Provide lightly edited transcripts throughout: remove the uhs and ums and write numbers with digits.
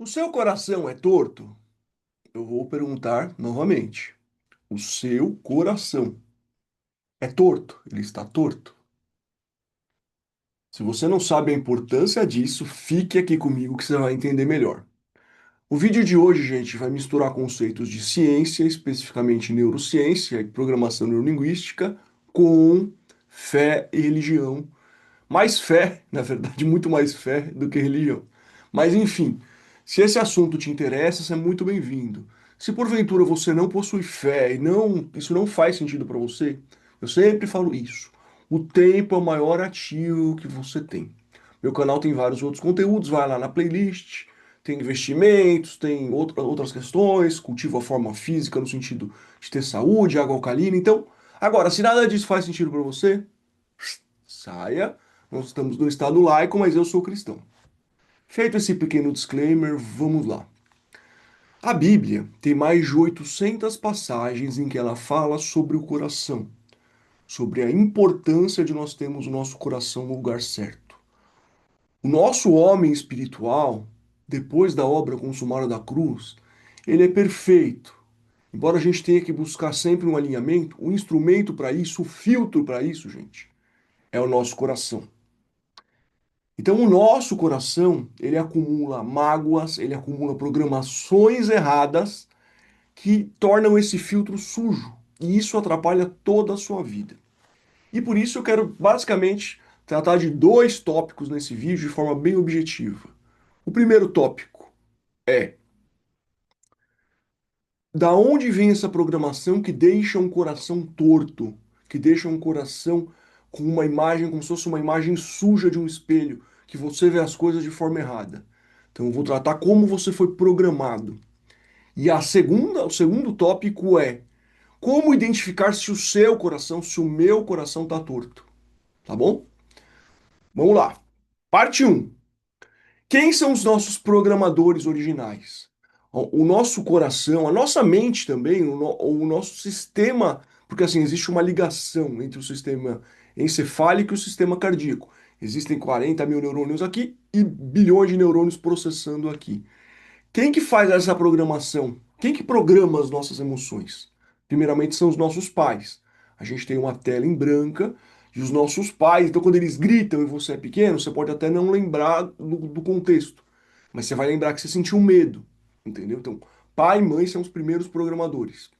O seu coração é torto? Eu vou perguntar novamente. O seu coração é torto? Ele está torto? Se você não sabe a importância disso, fique aqui comigo que você vai entender melhor. O vídeo de hoje, gente, vai misturar conceitos de ciência, especificamente neurociência e programação neurolinguística, com fé e religião. Mais fé, na verdade, muito mais fé do que religião. Mas enfim, se esse assunto te interessa, você é muito bem-vindo. Se porventura você não possui fé e isso não faz sentido para você, eu sempre falo isso. O tempo é o maior ativo que você tem. Meu canal tem vários outros conteúdos, vai lá na playlist, tem investimentos, tem outras questões, cultivo a forma física no sentido de ter saúde, água alcalina. Então, agora, se nada disso faz sentido para você, saia. Nós estamos no estado laico, mas eu sou cristão. Feito esse pequeno disclaimer, vamos lá. A Bíblia tem mais de 800 passagens em que ela fala sobre o coração, sobre a importância de nós termos o nosso coração no lugar certo. O nosso homem espiritual, depois da obra consumada da cruz, ele é perfeito. Embora a gente tenha que buscar sempre um alinhamento, o instrumento para isso, o filtro para isso, gente, é o nosso coração. Então, o nosso coração, ele acumula mágoas, ele acumula programações erradas que tornam esse filtro sujo. E isso atrapalha toda a sua vida. E por isso eu quero basicamente tratar de dois tópicos nesse vídeo de forma bem objetiva. O primeiro tópico é: da onde vem essa programação que deixa um coração torto, que deixa um coração com uma imagem, como se fosse uma imagem suja de um espelho, que você vê as coisas de forma errada. Então eu vou tratar como você foi programado. E o segundo tópico é como identificar se o seu coração, se o meu coração está torto. Tá bom? Vamos lá. Parte um. Quem são os nossos programadores originais? O nosso coração, a nossa mente também, o nosso sistema, porque assim, existe uma ligação entre o sistema encefálico e o sistema cardíaco. Existem 40 mil neurônios aqui e bilhões de neurônios processando aqui. Quem que faz essa programação? Quem que programa as nossas emoções? Primeiramente são os nossos pais. A gente tem uma tela em branca e os nossos pais, então quando eles gritam e você é pequeno, você pode até não lembrar do contexto, mas você vai lembrar que você sentiu medo, entendeu? Então, pai e mãe são os primeiros programadores.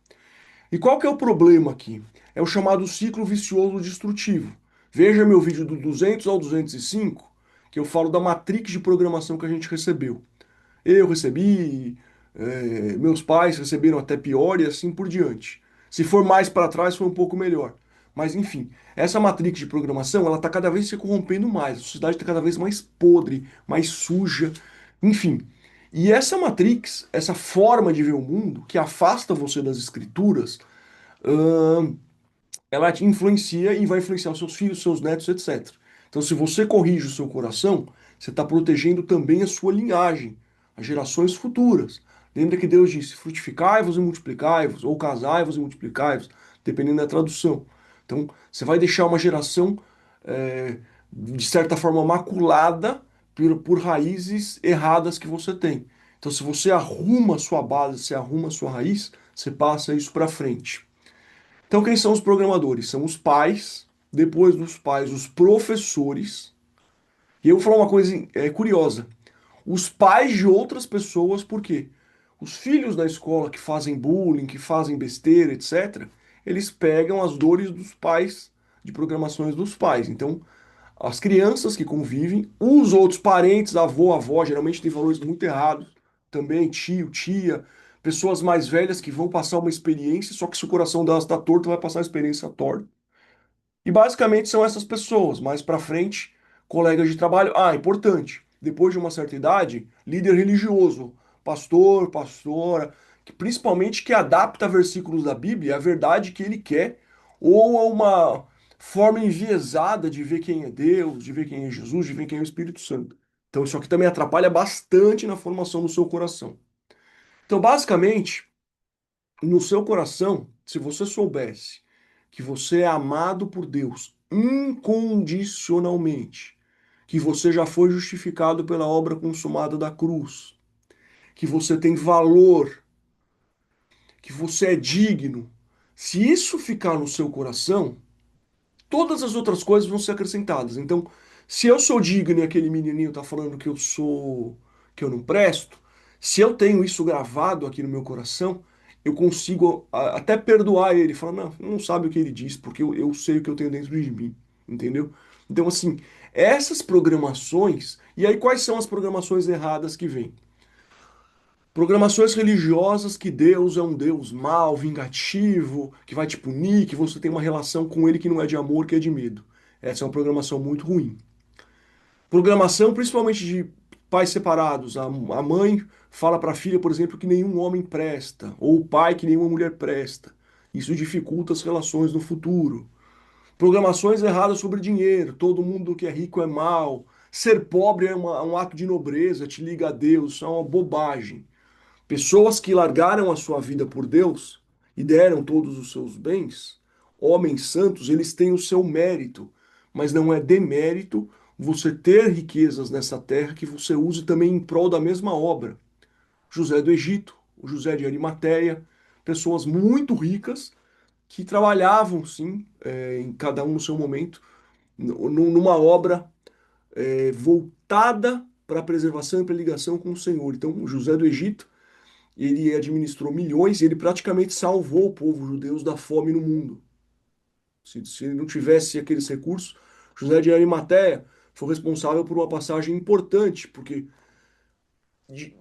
E qual que é o problema aqui? É o chamado ciclo vicioso destrutivo. Veja meu vídeo do 200 ao 205, que eu falo da matrix de programação que a gente recebeu. Eu recebi, meus pais receberam até pior e assim por diante. Se for mais para trás, foi um pouco melhor. Mas enfim, essa matrix de programação, ela está cada vez se corrompendo mais. A sociedade está cada vez mais podre, mais suja, enfim. E essa matrix, essa forma de ver o mundo, que afasta você das escrituras, ahn, ela te influencia e vai influenciar os seus filhos, seus netos, etc. Então, se você corrige o seu coração, você está protegendo também a sua linhagem, as gerações futuras. Lembra que Deus disse: frutificai-vos e multiplicai-vos, ou casai-vos e multiplicai-vos, dependendo da tradução. Então, você vai deixar uma geração, de certa forma, maculada por raízes erradas que você tem. Então, se você arruma a sua base, se arruma a sua raiz, você passa isso para frente. Então, quem são os programadores? São os pais, depois dos pais, os professores. E eu vou falar uma coisa curiosa: os pais de outras pessoas, por quê? Os filhos da escola que fazem bullying, que fazem besteira, etc., eles pegam as dores dos pais, de programações dos pais. Então, as crianças que convivem, os outros parentes, avô, avó, geralmente têm valores muito errados, também tio, tia, pessoas mais velhas que vão passar uma experiência, só que se o coração delas está torto, vai passar uma experiência torta. E basicamente são essas pessoas. Mais para frente, colegas de trabalho. Ah, importante. Depois de uma certa idade, líder religioso, pastor, pastora, que principalmente que adapta versículos da Bíblia à verdade que ele quer, ou a uma forma enviesada de ver quem é Deus, de ver quem é Jesus, de ver quem é o Espírito Santo. Então isso aqui também atrapalha bastante na formação do seu coração. Então, basicamente, no seu coração, se você soubesse que você é amado por Deus incondicionalmente, que você já foi justificado pela obra consumada da cruz, que você tem valor, que você é digno, se isso ficar no seu coração, todas as outras coisas vão ser acrescentadas. Então, se eu sou digno e aquele menininho tá falando que eu sou, que eu não presto, se eu tenho isso gravado aqui no meu coração, eu consigo até perdoar ele, falar, não, não sabe o que ele diz, porque eu sei o que eu tenho dentro de mim, entendeu? Então, assim, essas programações, e aí quais são as programações erradas que vêm? Programações religiosas que Deus é um Deus mau, vingativo, que vai te punir, que você tem uma relação com ele que não é de amor, que é de medo. Essa é uma programação muito ruim. Programação principalmente de pais separados. A mãe fala para a filha, por exemplo, que nenhum homem presta, ou o pai que nenhuma mulher presta. Isso dificulta as relações no futuro. Programações erradas sobre dinheiro. Todo mundo que é rico é mau. Ser pobre é um ato de nobreza, te liga a Deus. Isso é uma bobagem. Pessoas que largaram a sua vida por Deus e deram todos os seus bens, homens santos, eles têm o seu mérito, mas não é demérito você ter riquezas nessa terra que você use também em prol da mesma obra. José do Egito, o José de Arimateia, pessoas muito ricas que trabalhavam, sim, em cada um no seu momento, numa obra voltada para a preservação e para a ligação com o Senhor. Então, o José do Egito ele administrou milhões e ele praticamente salvou o povo judeu da fome no mundo. Se ele não tivesse aqueles recursos, José de Arimateia foi responsável por uma passagem importante, porque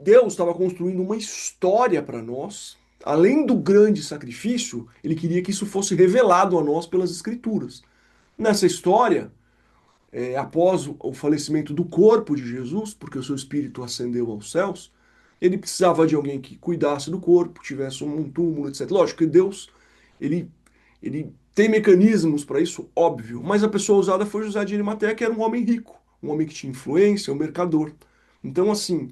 Deus estava construindo uma história para nós. Além do grande sacrifício, ele queria que isso fosse revelado a nós pelas Escrituras. Nessa história, após o falecimento do corpo de Jesus, porque o seu espírito ascendeu aos céus, ele precisava de alguém que cuidasse do corpo, tivesse um túmulo, etc. Lógico que Deus, ele, ele tem mecanismos para isso, óbvio, mas a pessoa usada foi José de Arimateia, que era um homem rico, um homem que tinha influência, um mercador. Então, assim,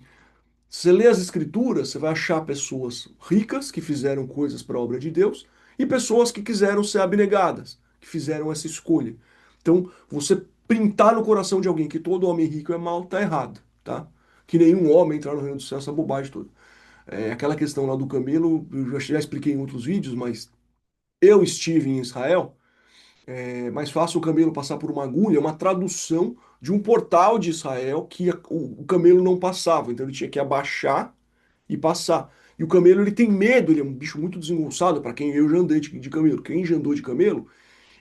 se você lê as escrituras, você vai achar pessoas ricas que fizeram coisas para a obra de Deus e pessoas que quiseram ser abnegadas, que fizeram essa escolha. Então, você printar no coração de alguém que todo homem rico é mau, tá errado, tá? Que nenhum homem entrar no reino do céu, essa bobagem toda. É aquela questão lá do camelo, eu já expliquei em outros vídeos, mas eu estive em Israel, é mais fácil o camelo passar por uma agulha, é uma tradução de um portal de Israel que o camelo não passava, então ele tinha que abaixar e passar. E o camelo ele tem medo, ele é um bicho muito desengonçado, para quem eu já andei de camelo. Quem já andou de camelo,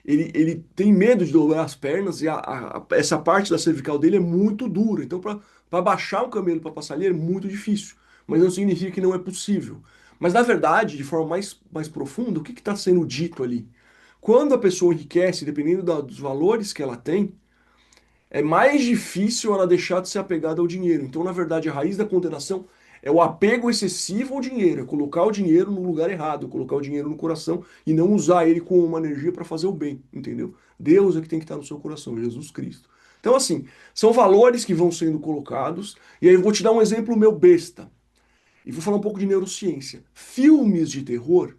ele tem medo de dobrar as pernas e essa parte da cervical dele é muito dura. Então, para baixar um camelo para passar ali é muito difícil. Mas não significa que não é possível. Mas, na verdade, de forma mais profunda, o que está sendo dito ali? Quando a pessoa enriquece, dependendo dos valores que ela tem, é mais difícil ela deixar de ser apegada ao dinheiro. Então, na verdade, a raiz da condenação é o apego excessivo ao dinheiro, é colocar o dinheiro no lugar errado, colocar o dinheiro no coração e não usar ele como uma energia para fazer o bem, entendeu? Deus é que tem que estar no seu coração, Jesus Cristo. Então, assim, são valores que vão sendo colocados, e aí eu vou te dar um exemplo meu besta, e vou falar um pouco de neurociência. Filmes de terror,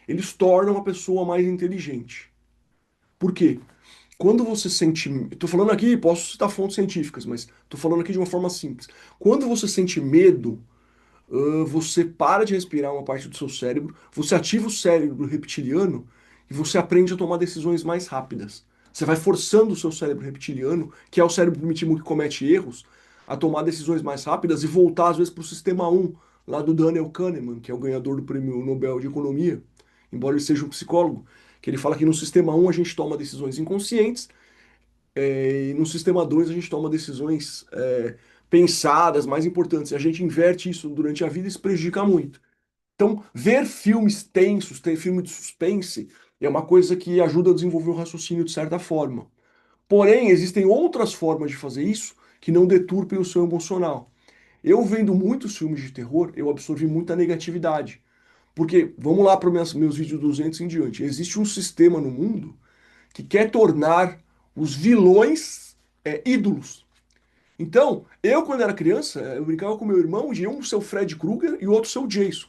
eles tornam a pessoa mais inteligente. Por quê? Quando você sente. Estou falando aqui, posso citar fontes científicas, mas estou falando aqui de uma forma simples. Quando você sente medo, você para de respirar uma parte do seu cérebro, você ativa o cérebro reptiliano e você aprende a tomar decisões mais rápidas. Você vai forçando o seu cérebro reptiliano, que é o cérebro primitivo que comete erros, a tomar decisões mais rápidas e voltar, às vezes, para o sistema um lá do Daniel Kahneman, que é o ganhador do Prêmio Nobel de Economia, embora ele seja um psicólogo, que ele fala que no sistema um a gente toma decisões inconscientes e no sistema 2 a gente toma decisões pensadas, mais importantes. E a gente inverte isso durante a vida e isso prejudica muito. Então, ver filmes tensos, ter filme de suspense, é uma coisa que ajuda a desenvolver o raciocínio de certa forma. Porém, existem outras formas de fazer isso que não deturpem o seu emocional. Eu vendo muitos filmes de terror, eu absorvi muita negatividade. Porque, vamos lá para os meus vídeos 200 em diante, existe um sistema no mundo que quer tornar os vilões ídolos. Então, eu quando era criança, eu brincava com meu irmão de um ser o Fred Krueger e o outro ser o Jason.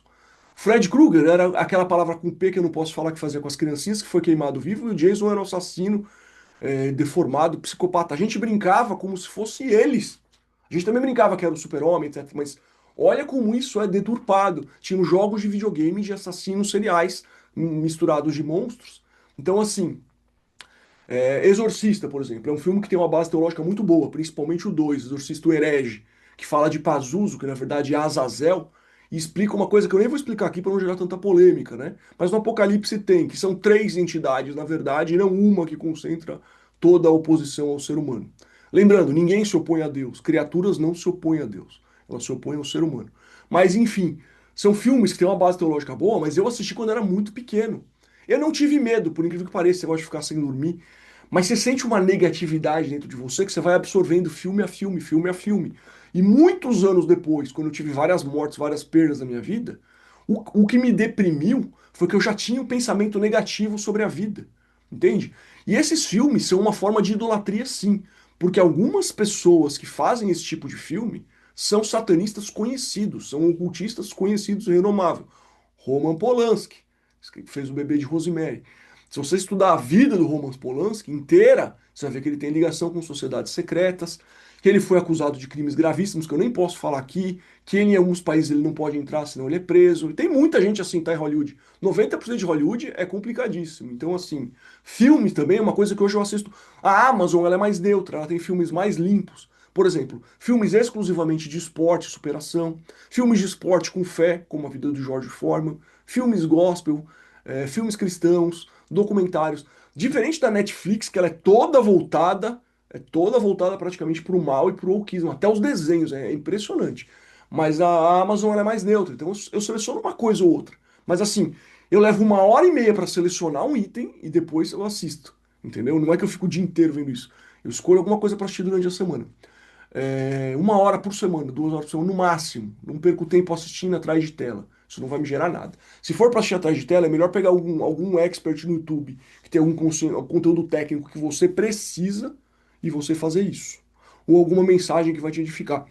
Fred Krueger era aquela palavra com P que eu não posso falar que fazia com as criancinhas, que foi queimado vivo, e o Jason era o assassino deformado, psicopata. A gente brincava como se fosse eles. A gente também brincava que era o super-homem, etc. Mas Olha como isso é deturpado. Tinham jogos de videogame de assassinos seriais misturados de monstros. Então, assim, Exorcista, por exemplo, é um filme que tem uma base teológica muito boa, principalmente o 2, Exorcista o Herege, que fala de Pazuzu, que na verdade é Azazel, e explica uma coisa que eu nem vou explicar aqui para não gerar tanta polêmica, né? Mas no Apocalipse tem, que são três entidades, na verdade, e não uma que concentra toda a oposição ao ser humano. Lembrando, ninguém se opõe a Deus, criaturas não se opõem a Deus, elas se opõem ao ser humano. Mas enfim, são filmes que têm uma base teológica boa, mas eu assisti quando era muito pequeno. Eu não tive medo, por incrível que pareça, você gosta de ficar sem dormir. Mas você sente uma negatividade dentro de você que você vai absorvendo filme a filme, filme a filme. E muitos anos depois, quando eu tive várias mortes, várias perdas na minha vida, o que me deprimiu foi que eu já tinha um pensamento negativo sobre a vida. Entende? E esses filmes são uma forma de idolatria, sim. Porque algumas pessoas que fazem esse tipo de filme são satanistas conhecidos, são ocultistas conhecidos e renomáveis. Roman Polanski, que fez o Bebê de Rosemary. Se você estudar a vida do Roman Polanski inteira, você vai ver que ele tem ligação com sociedades secretas, que ele foi acusado de crimes gravíssimos que eu nem posso falar aqui, que ele, em alguns países ele não pode entrar, senão ele é preso. E tem muita gente assim, tá, em Hollywood. 90% de Hollywood é complicadíssimo. Então, assim, filmes também é uma coisa que hoje eu assisto. A Amazon, ela é mais neutra, ela tem filmes mais limpos. Por exemplo, filmes exclusivamente de esporte e superação, filmes de esporte com fé, como a vida do George Foreman, filmes gospel, filmes cristãos, documentários. Diferente da Netflix, que ela é toda voltada praticamente para o mal e para o wokeismo, até os desenhos, é impressionante. Mas a Amazon ela é mais neutra, então eu seleciono uma coisa ou outra. Mas assim, eu levo 1 hora e meia para selecionar um item e depois eu assisto, entendeu? Não é que eu fico o dia inteiro vendo isso. Eu escolho alguma coisa para assistir durante a semana. 1 hora por semana, 2 horas por semana, no máximo. Não perco tempo assistindo atrás de tela. Isso não vai me gerar nada. Se for para assistir atrás de tela, é melhor pegar algum expert no YouTube que tem algum conteúdo técnico que você precisa e você fazer isso. Ou alguma mensagem que vai te edificar.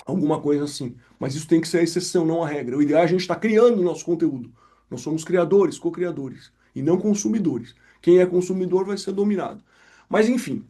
Alguma coisa assim. Mas isso tem que ser a exceção, não a regra. O ideal é a gente estar criando o nosso conteúdo. Nós somos criadores, co-criadores, e não consumidores. Quem é consumidor vai ser dominado. Mas enfim,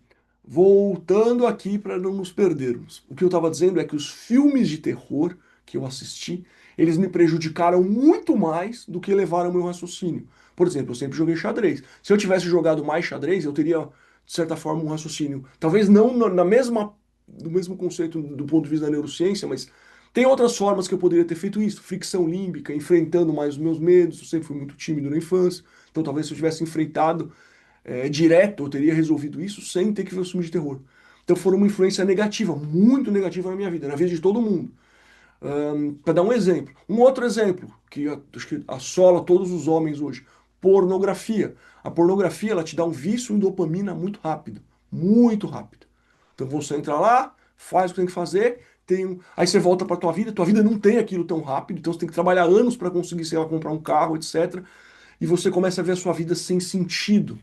voltando aqui para não nos perdermos. O que eu estava dizendo é que os filmes de terror que eu assisti, eles me prejudicaram muito mais do que levaram o meu raciocínio. Por exemplo, eu sempre joguei xadrez. Se eu tivesse jogado mais xadrez, eu teria, de certa forma, um raciocínio. Talvez não na mesma do mesmo conceito do ponto de vista da neurociência, mas tem outras formas que eu poderia ter feito isso. Fricção límbica, enfrentando mais os meus medos. Eu sempre fui muito tímido na infância. Então talvez se eu tivesse enfrentado direto, eu teria resolvido isso sem ter que ver o filme de terror. Então foram uma influência negativa, muito negativa na minha vida, na vida de todo mundo. Para dar um exemplo. Um outro exemplo, que acho que assola todos os homens hoje. Pornografia. A pornografia, ela te dá um vício em dopamina muito rápido. Muito rápido. Então você entra lá, faz o que tem que fazer, aí você volta para tua vida não tem aquilo tão rápido, então você tem que trabalhar anos para conseguir, sei lá, comprar um carro, etc. E você começa a ver a sua vida sem sentido,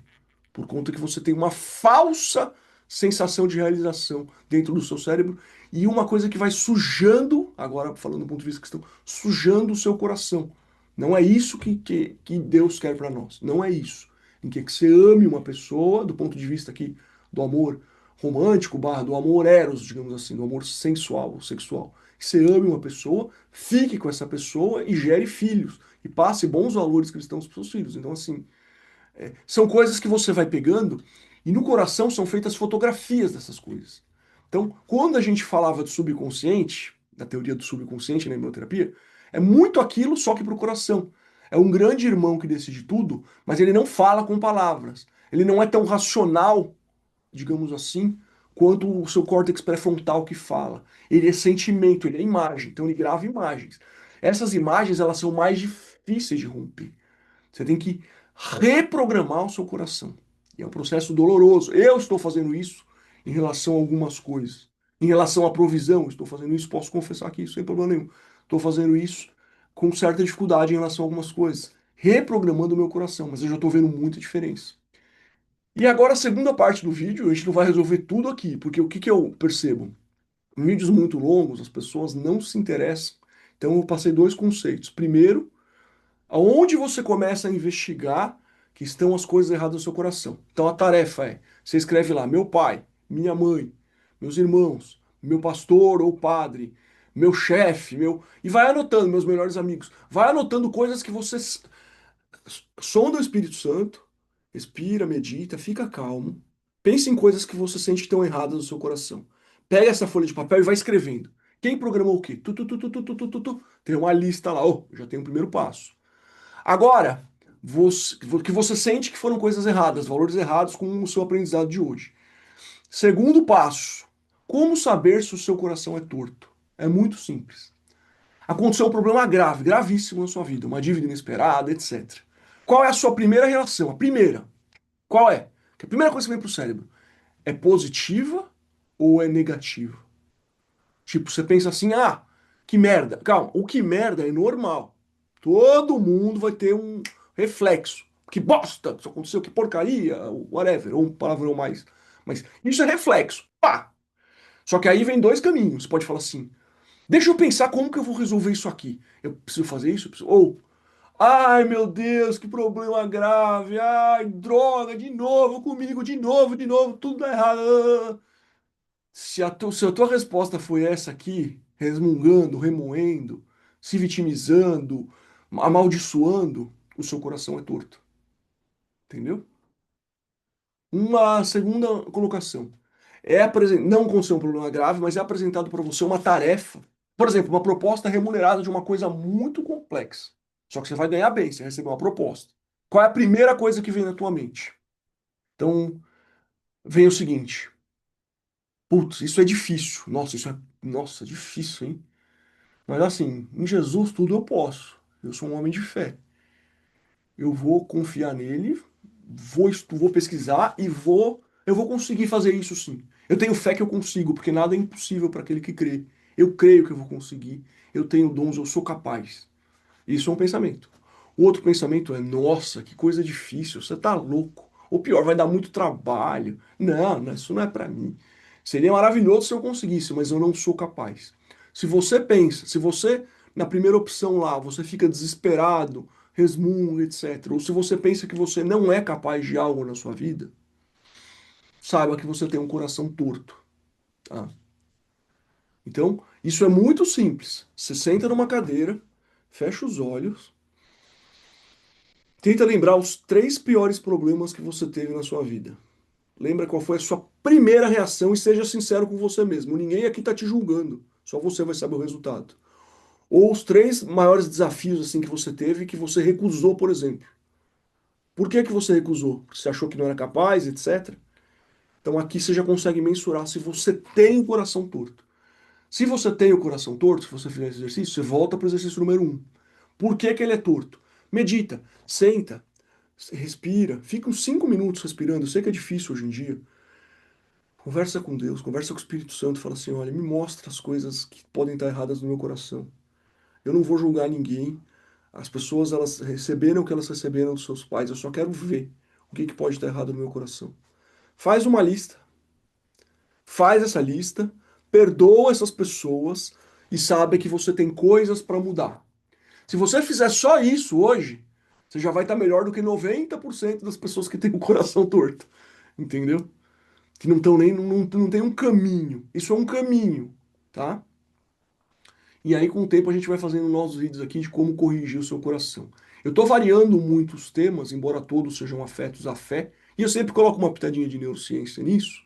por conta que você tem uma falsa sensação de realização dentro do seu cérebro e uma coisa que vai sujando, agora falando do ponto de vista cristão, sujando o seu coração. Não é isso que Deus quer para nós. Não é isso. Em que você ame uma pessoa, do ponto de vista aqui do amor romântico, barra do amor eros, digamos assim, do amor sensual, sexual. Que você ame uma pessoa, fique com essa pessoa e gere filhos. E passe bons valores cristãos para os seus filhos. Então, assim, são coisas que você vai pegando e no coração são feitas fotografias dessas coisas. Então, quando a gente falava do subconsciente, da teoria do subconsciente na hipnoterapia, é muito aquilo só que para o coração. É um grande irmão que decide tudo, mas ele não fala com palavras. Ele não é tão racional, digamos assim, quanto o seu córtex pré-frontal que fala. Ele é sentimento, ele é imagem, então ele grava imagens. Essas imagens, elas são mais difíceis de romper. Você tem que reprogramar o seu coração. E é um processo doloroso. Eu estou fazendo isso em relação a algumas coisas. Em relação à provisão, estou fazendo isso, posso confessar aqui, sem problema nenhum. Estou fazendo isso com certa dificuldade em relação a algumas coisas. Reprogramando o meu coração, mas eu já estou vendo muita diferença. E agora a segunda parte do vídeo, a gente não vai resolver tudo aqui, porque o que que eu percebo? Em vídeos muito longos, as pessoas não se interessam. Então eu passei dois conceitos. Primeiro, aonde você começa a investigar que estão as coisas erradas no seu coração. Então a tarefa é, você escreve lá, meu pai, minha mãe, meus irmãos, meu pastor ou padre, meu chefe, meu. E vai anotando, meus melhores amigos. Vai anotando coisas que você sonda o Espírito Santo, respira, medita, fica calmo. Pense em coisas que você sente que estão erradas no seu coração. Pega essa folha de papel e vai escrevendo. Quem programou o quê? Tem uma lista lá. Oh, já tem o primeiro passo. Agora, que você sente que foram coisas erradas, valores errados com o seu aprendizado de hoje. Segundo passo, como saber se o seu coração é torto? É muito simples. Aconteceu um problema grave, gravíssimo na sua vida, uma dívida inesperada, etc. Qual é a sua primeira reação? A primeira. Qual é? Que a primeira coisa que vem pro cérebro é positiva ou é negativa? Tipo, você pensa assim, ah, que merda. Calma, o que merda é normal. Todo mundo vai ter um reflexo. Que bosta, isso aconteceu, que porcaria, whatever, ou um palavrão mais. Mas isso é reflexo. Pá! Só que aí vem dois caminhos. Você pode falar assim, deixa eu pensar como que eu vou resolver isso aqui. Eu preciso fazer isso? Ou, ai meu Deus, que problema grave. Ai, droga, de novo comigo, de novo, tudo dá errado. Se a tua resposta foi essa aqui, resmungando, remoendo, se vitimizando, amaldiçoando, o seu coração é torto. Entendeu? Uma segunda colocação. Não aconteceu um problema grave, mas é apresentado para você uma tarefa. Por exemplo, uma proposta remunerada de uma coisa muito complexa. Só que você vai ganhar bem, você recebeu uma proposta. Qual é a primeira coisa que vem na tua mente? Então, vem o seguinte: putz, isso é difícil. Nossa, isso é, nossa, difícil, hein? Mas assim, em Jesus tudo eu posso. Eu sou um homem de fé. Eu vou confiar nele, vou pesquisar e eu vou conseguir fazer isso sim. Eu tenho fé que eu consigo, porque nada é impossível para aquele que crê. Eu creio que eu vou conseguir. Eu tenho dons, eu sou capaz. Isso é um pensamento. O outro pensamento é, nossa, que coisa difícil, você tá louco. Ou pior, vai dar muito trabalho. Não, isso não é para mim. Seria maravilhoso se eu conseguisse, mas eu não sou capaz. Se você pensa, se você, na primeira opção lá, você fica desesperado, resmunga, etc. Ou se você pensa que você não é capaz de algo na sua vida, saiba que você tem um coração torto. Tá? Então, isso é muito simples. Você senta numa cadeira, fecha os olhos. Tenta lembrar os três piores problemas que você teve na sua vida. Lembra qual foi a sua primeira reação e seja sincero com você mesmo. Ninguém aqui está te julgando. Só você vai saber o resultado. Ou os três maiores desafios assim que você teve que você recusou, por exemplo. Por que que você recusou? Porque você achou que não era capaz, etc. Então aqui você já consegue mensurar se você tem o coração torto. Se você tem o coração torto, se você fizer esse exercício, você volta para o exercício número um. Por que que ele é torto? Medita, senta, respira, fica uns 5 minutos respirando. Eu sei que é difícil hoje em dia. Conversa com Deus, conversa com o Espírito Santo, fala assim: olha, me mostra as coisas que podem estar erradas no meu coração. Eu não vou julgar ninguém. As pessoas, elas receberam o que elas receberam dos seus pais. Eu só quero ver o que que pode estar errado no meu coração. Faz uma lista, faz essa lista, perdoa essas pessoas e sabe que você tem coisas para mudar. Se você fizer só isso hoje, você já vai estar melhor do que 90% das pessoas que têm o coração torto. Entendeu? Que não estão nem não tem um caminho. Isso é um caminho, tá? E aí com o tempo a gente vai fazendo novos vídeos aqui de como corrigir o seu coração. Eu tô variando muito os temas, embora todos sejam afetos à fé, e eu sempre coloco uma pitadinha de neurociência nisso,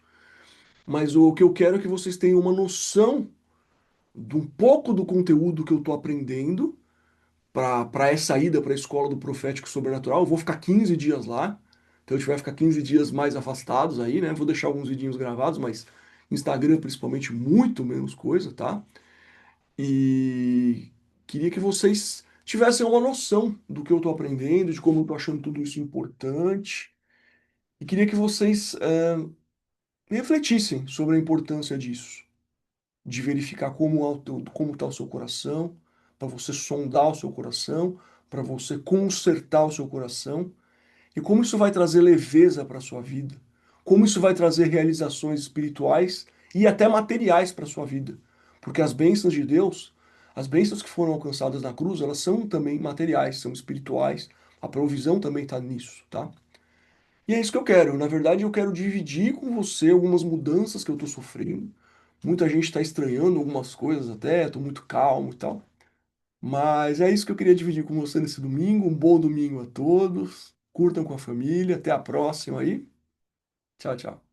mas o que eu quero é que vocês tenham uma noção de um pouco do conteúdo que eu tô aprendendo para essa ida para a escola do profético sobrenatural. Eu vou ficar 15 dias lá. Então a gente vai ficar 15 dias mais afastados aí, né? Vou deixar alguns vidinhos gravados, mas Instagram principalmente muito menos coisa, tá? E queria que vocês tivessem uma noção do que eu tô aprendendo, de como eu tô achando tudo isso importante. E queria que vocês refletissem sobre a importância disso, de verificar como está o seu coração, para você sondar o seu coração, para você consertar o seu coração. E como isso vai trazer leveza para a sua vida? Como isso vai trazer realizações espirituais e até materiais para a sua vida? Porque as bênçãos de Deus, as bênçãos que foram alcançadas na cruz, elas são também materiais, são espirituais. A provisão também está nisso, tá? E é isso que eu quero. Na verdade, eu quero dividir com você algumas mudanças que eu estou sofrendo, Muita gente está estranhando algumas coisas até, tô muito calmo e tal. Mas é isso que eu queria dividir com você nesse domingo. Um bom domingo a todos. Curtam com a família. Até a próxima aí. Tchau, tchau.